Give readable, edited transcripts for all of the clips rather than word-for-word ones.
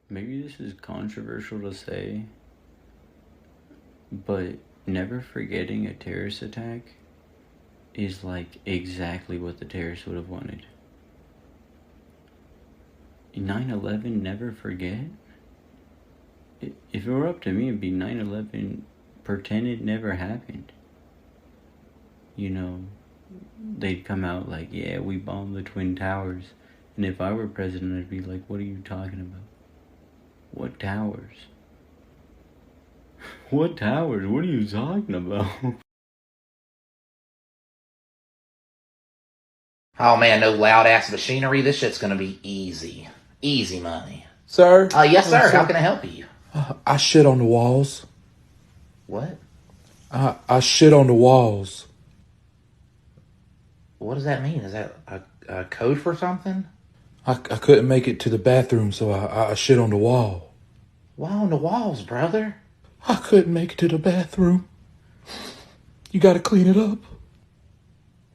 Maybe this is controversial to say, but never forgetting a terrorist attack is like exactly what the terrorists would have wanted. 9/11, never forget? If it were up to me, it'd be 9/11, pretend it never happened. You know, they'd come out like, yeah, we bombed the Twin Towers. And if I were president, I'd be like, what are you talking about? What towers? What towers? What are you talking about? Oh man, no loud ass machinery. This shit's gonna be easy. Easy money. Sir? Yes, sir. How can I help you? I shit on the walls. What? I shit on the walls. What does that mean? Is that a code for something? I couldn't make it to the bathroom, so I shit on the wall. Why on the walls, brother? I couldn't make it to the bathroom. You gotta clean it up.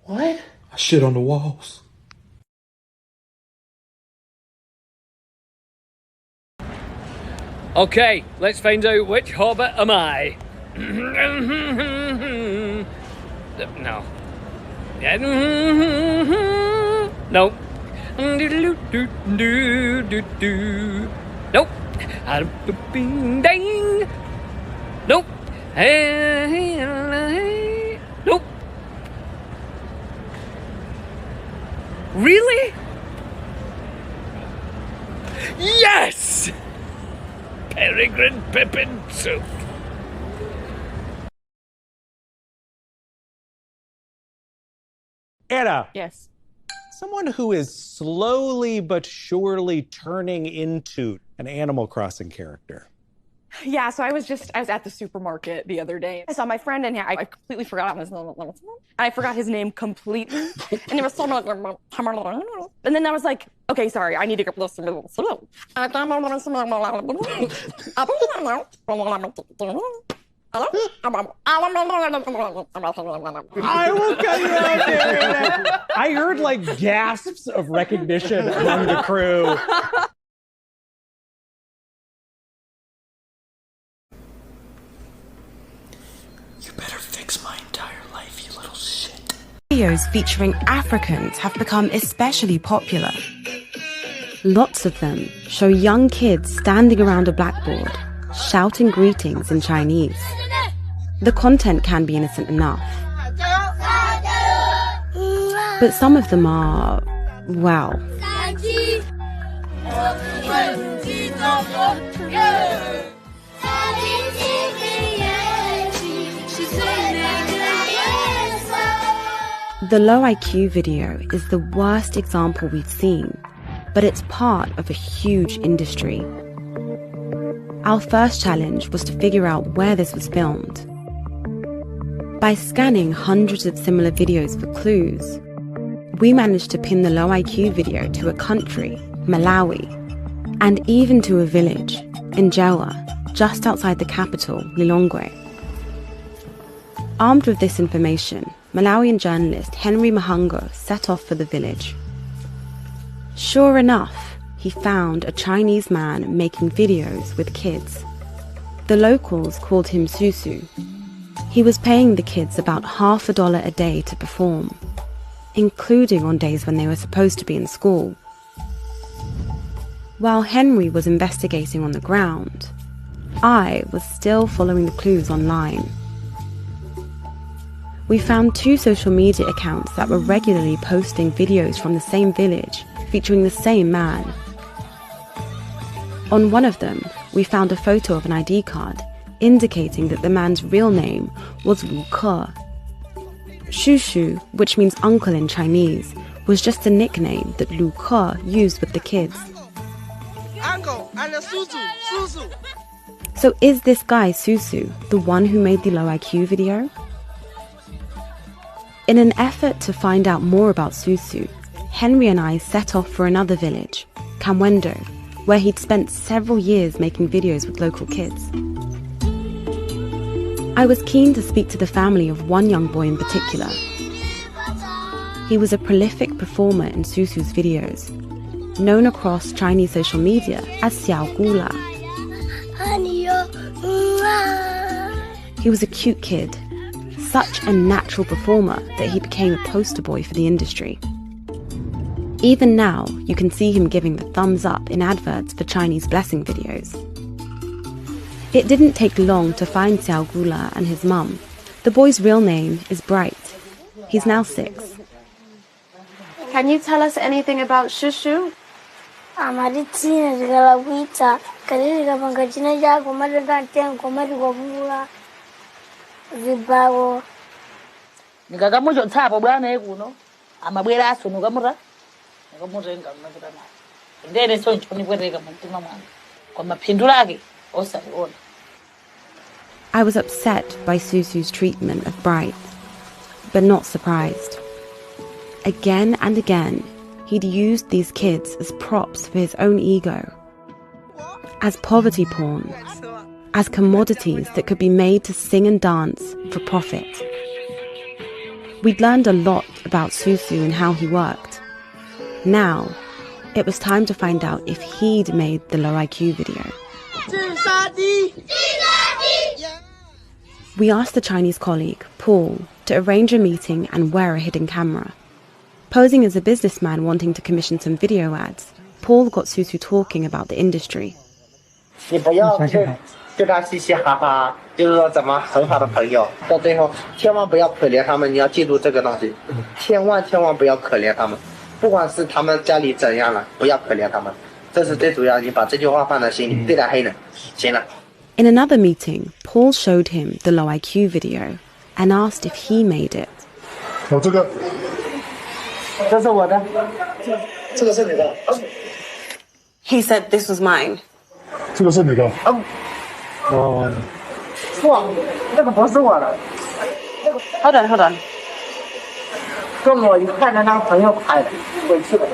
What? I shit on the walls. Okay, let's find out which hobbit am I. No. Nope. Nope. Ding. Nope. Nope. Really? Yes! Peregrine Pippin soup. Anna. Yes. Someone who is slowly but surely turning into an Animal Crossing character. Yeah, so I was at the supermarket the other day. I saw my friend in here. I completely forgot his name. And I forgot his name completely. And it was so much. And then I was like, okay, sorry, I need to get listen to this. I will cut you out there. I heard like gasps of recognition among the crew. You better fix my entire life, you little shit. Videos featuring Africans have become especially popular. Lots of them show young kids standing around a blackboard, shouting greetings in Chinese. The content can be innocent enough, but some of them are, well, the low IQ video is the worst example we've seen, but it's part of a huge industry. Our first challenge was to figure out where this was filmed. By scanning hundreds of similar videos for clues, we managed to pin the low IQ video to a country, Malawi, and even to a village, Njewa, just outside the capital, Lilongwe. Armed with this information, Malawian journalist Henry Mahango set off for the village. Sure enough, he found a Chinese man making videos with kids. The locals called him Susu. He was paying the kids about $50 a day to perform, including on days when they were supposed to be in school. While Henry was investigating on the ground, I was still following the clues online. We found 2 social media accounts that were regularly posting videos from the same village featuring the same man. On one of them, we found a photo of an ID card indicating that the man's real name was Lu Ke. Shushu, which means uncle in Chinese, was just a nickname that Lu Ke used with the kids. Uncle and Susu. So is this guy Susu the one who made the low IQ video? In an effort to find out more about Susu, Henry and I set off for another village, Kamwendo, where he'd spent several years making videos with local kids. I was keen to speak to the family of one young boy in particular. He was a prolific performer in Susu's videos. known across Chinese social media as Xiao Gula. He was a cute kid, such a natural performer that he became a poster boy for the industry. Even now, you can see him giving the thumbs up in adverts for Chinese blessing videos. It didn't take long to find Xiao Gula and his mum. The boy's real name is Bright. He's now 6. Can you tell us anything about Shushu? I was upset by Susu's treatment of Bright, but not surprised. Again and again, he'd used these kids as props for his own ego, as poverty porn, as commodities that could be made to sing and dance for profit. We'd learned a lot about Susu and how he worked. Now, it was time to find out if he'd made the low IQ video. We asked the Chinese colleague, Paul, to arrange a meeting and wear a hidden camera. Posing as a businessman wanting to commission some video ads, Paul got Susu talking about the industry. 你不要对他嘻嘻哈哈，就是说怎么很好的朋友，到最后千万不要可怜他们，你要记住这个东西，千万不要可怜他们，不管是他们家里怎样了，不要可怜他们，这是最主要，你把这句话放在心里，对待黑人，行了。In another meeting, Paul showed him the low IQ video and asked if he made it. 这个，这是我的，这个是你的。He said this was mine. 这个是你的。错，这个不是我的。Hold on. 跟我一看着他朋友拍的，回去了。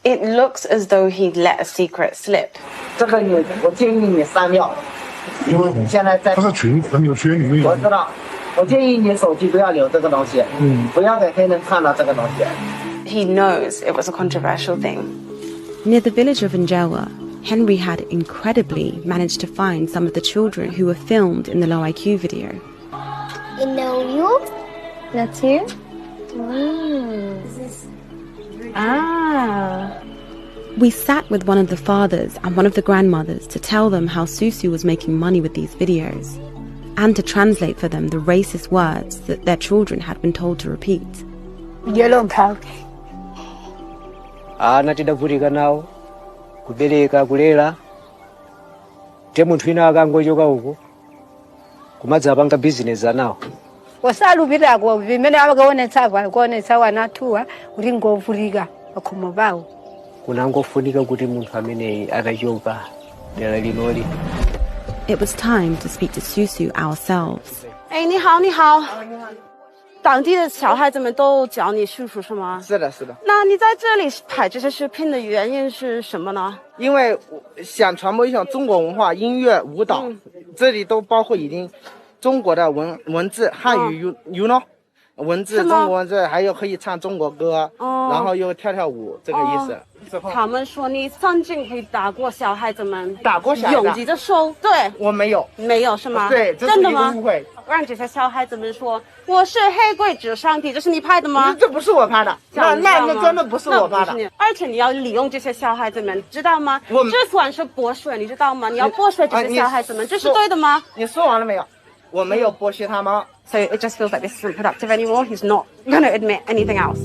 It looks as though he'd let a secret slip. 这个我建议你删掉，因为你现在在。他是你的群里面有。我知道，我建议你手机不要留这个东西，不要给黑人看到这个东西。He knows it was a controversial thing. Near the village of Anjewa, Henry had incredibly managed to find some of the children who were filmed in the low IQ video. You know you? That's you? We sat with one of the fathers and one of the grandmothers to tell them how Susu was making money with these videos, and to translate for them the racist words that their children had been told to repeat. Yellow cow. Natidavurika nawo kubereka kulera te munthu wina akangochoka uko kumadzapanga bizinesi anawo wasalupirako vimene avakuonetsa wanathuwa kuti ngovulika pakhomo pawo kunangofunika kuti munthu ameneyi atachoka dera linoli. It was time to speak to Susu ourselves. 哎，你好，你好。当地的小孩子们都叫你叔叔是吗？是的。那你在这里拍这些视频的原因是什么呢？因为想传播一种中国文化、音乐、舞蹈，这里都包括已经中国的文字、汉语，you know， 文字中国文字，还有可以唱中国歌，然后又跳舞，这个意思。他们说你曾经会打过小孩子们，打过小孩子，拥挤着手，对，我没有，没有是吗？对，这是一个误会。让这些小孩子们说我是黑鬼子上帝，这是你拍的吗？这不是我拍的，那真的不是我拍的。而且你要利用这些小孩子们，知道吗？这算是剥削，你知道吗？你要剥削这些小孩子们，这是对的吗？你说完了没有？我没有剥削他们。So it just feels like this isn't productive anymore. He's not going to admit anything else.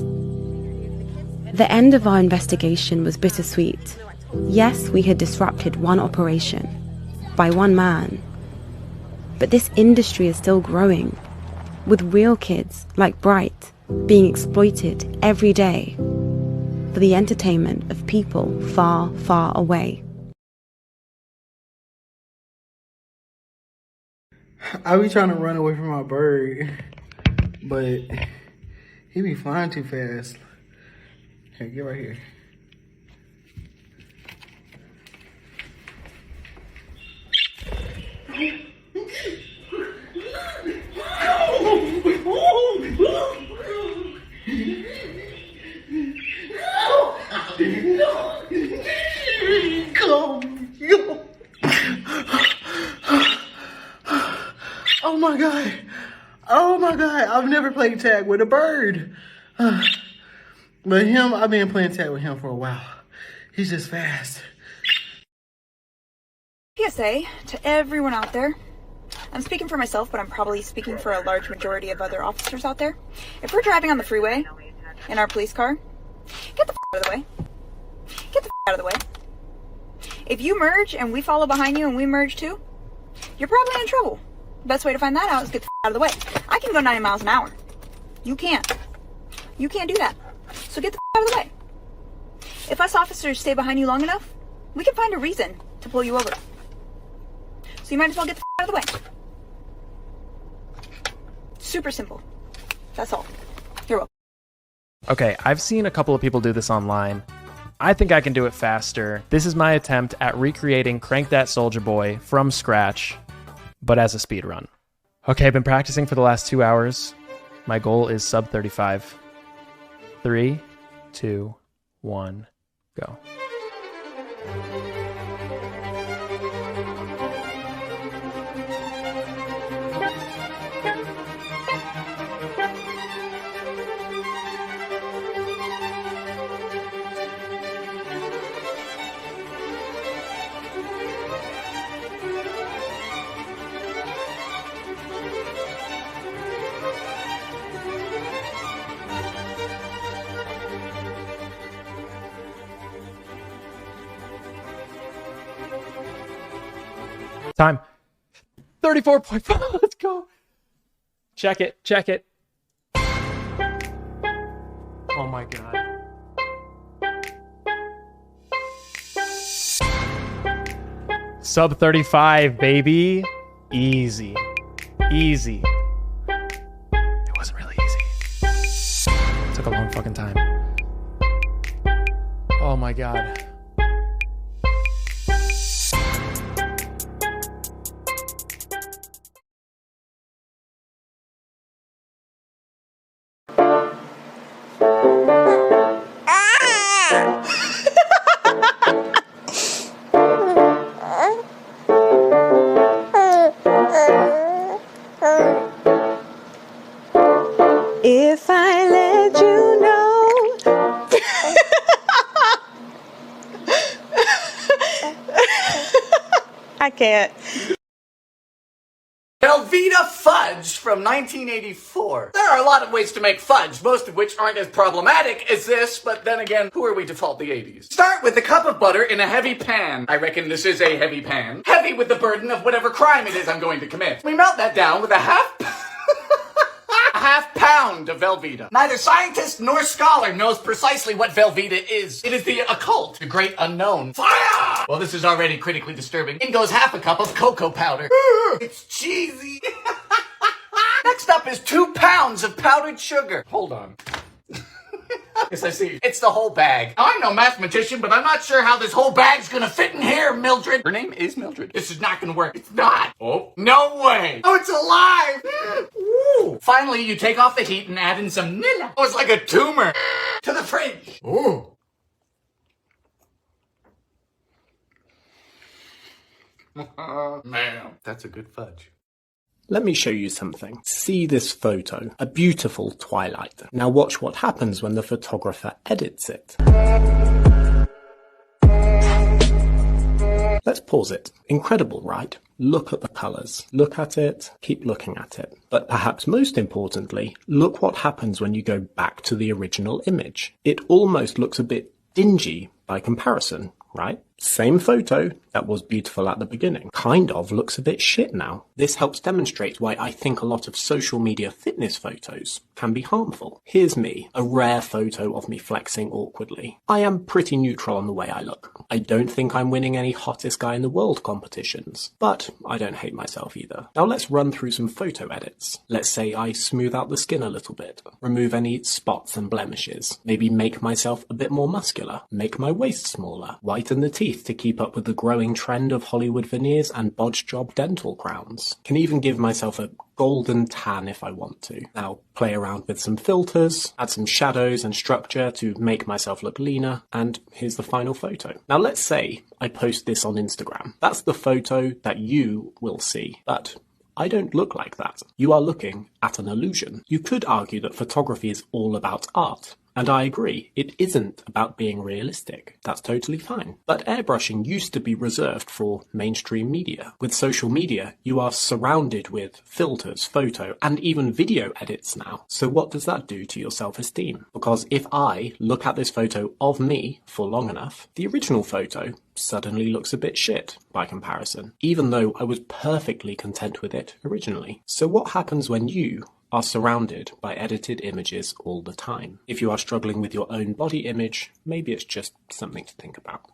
The end of our investigation was bittersweet. Yes, we had disrupted one operation by one man. But this industry is still growing, with real kids like Bright being exploited every day for the entertainment of people far, far away. I be trying to run away from my bird, but he be flying too fast. Here, get right here. No! my God. Oh my God. I've never played tag with a bird. But him, I've been playing tag with him for a while. He's just fast. PSA to everyone out there. I'm speaking for myself, but I'm probably speaking for a large majority of other officers out there. If we're driving on the freeway in our police car, get the out of the way. Get the out of the way. If you merge and we follow behind you and we merge too, you're probably in trouble. The best way to find that out is get the out of the way. I can go 90 miles an hour. You can't. You can't do that. So get the out of the way. If us officers stay behind you long enough, we can find a reason to pull you over. So you might as well get the out of the way. Super simple. That's all. You're welcome. Okay, I've seen a couple of people do this online. I think I can do it faster. This is my attempt at recreating Crank That Soldier Boy from scratch, but as a speed run. Okay, I've been practicing for the last 2 hours. My goal is sub 35. 3, 2, 1, go. Time. 34.5. Let's go. Check it. Check it. Oh my God. Sub 35, baby. Easy. Easy. It wasn't really easy. It took a long fucking time. Oh my God. If I let you know. I can't. Velveeta fudge from 1984. There are a lot of ways to make fudge, most of which aren't as problematic as this, but then again, who are we to fault the 80s? Start with a cup of butter in a heavy pan. I reckon this is a heavy pan. Heavy with the burden of whatever crime it is I'm going to commit. We melt that down with a half pound of Velveeta. Neither scientist nor scholar knows precisely what Velveeta is. It is the occult, the great unknown. Fire! Well, this is already critically disturbing. In goes half a cup of cocoa powder. It's cheesy. Next up is 2 pounds of powdered sugar. Hold on. Yes, I see. It's the whole bag. Now, I'm no mathematician, but I'm not sure how this whole bag's gonna fit in here, Mildred. Her name is Mildred. This is not gonna work. It's not. Oh, no way. Oh, it's alive. Ooh. Finally, you take off the heat and add in some Nilla. Oh, it's like a tumor. To the fridge. Ooh. Man, that's a good fudge. Let me show you something. See this photo, a beautiful twilight. Now watch what happens when the photographer edits it. Let's pause it. Incredible, right? Look at the colours. Look at it. Keep looking at it. But perhaps most importantly, look what happens when you go back to the original image. It almost looks a bit dingy by comparison, right? Same photo that was beautiful at the beginning kind of looks a bit shit now. This helps demonstrate why I think a lot of social media fitness photos can be harmful. Here's me, a rare photo of me flexing awkwardly. I am pretty neutral on the way I look. I don't think I'm winning any hottest guy in the world competitions, but I don't hate myself either. Now let's run through some photo edits. Let's say I smooth out the skin a little bit, remove any spots and blemishes, maybe make myself a bit more muscular, make my waist smaller, whiten the teeth to keep up with the growing trend of Hollywood veneers and bodge job dental crowns. Can even give myself a golden tan if I want to. Now play around with some filters, add some shadows and structure to make myself look leaner, and here's the final photo. Now let's say I post this on Instagram. That's the photo that you will see, but I don't look like that. You are looking at an illusion. You could argue that photography is all about art. And I agree, it isn't about being realistic. That's totally fine. But airbrushing used to be reserved for mainstream media. With social media, you are surrounded with filters, photo, and even video edits now. So what does that do to your self-esteem? Because if I look at this photo of me for long enough, the original photo suddenly looks a bit shit by comparison, even though I was perfectly content with it originally. So what happens when you are surrounded by edited images all the time? If you are struggling with your own body image, maybe it's just something to think about.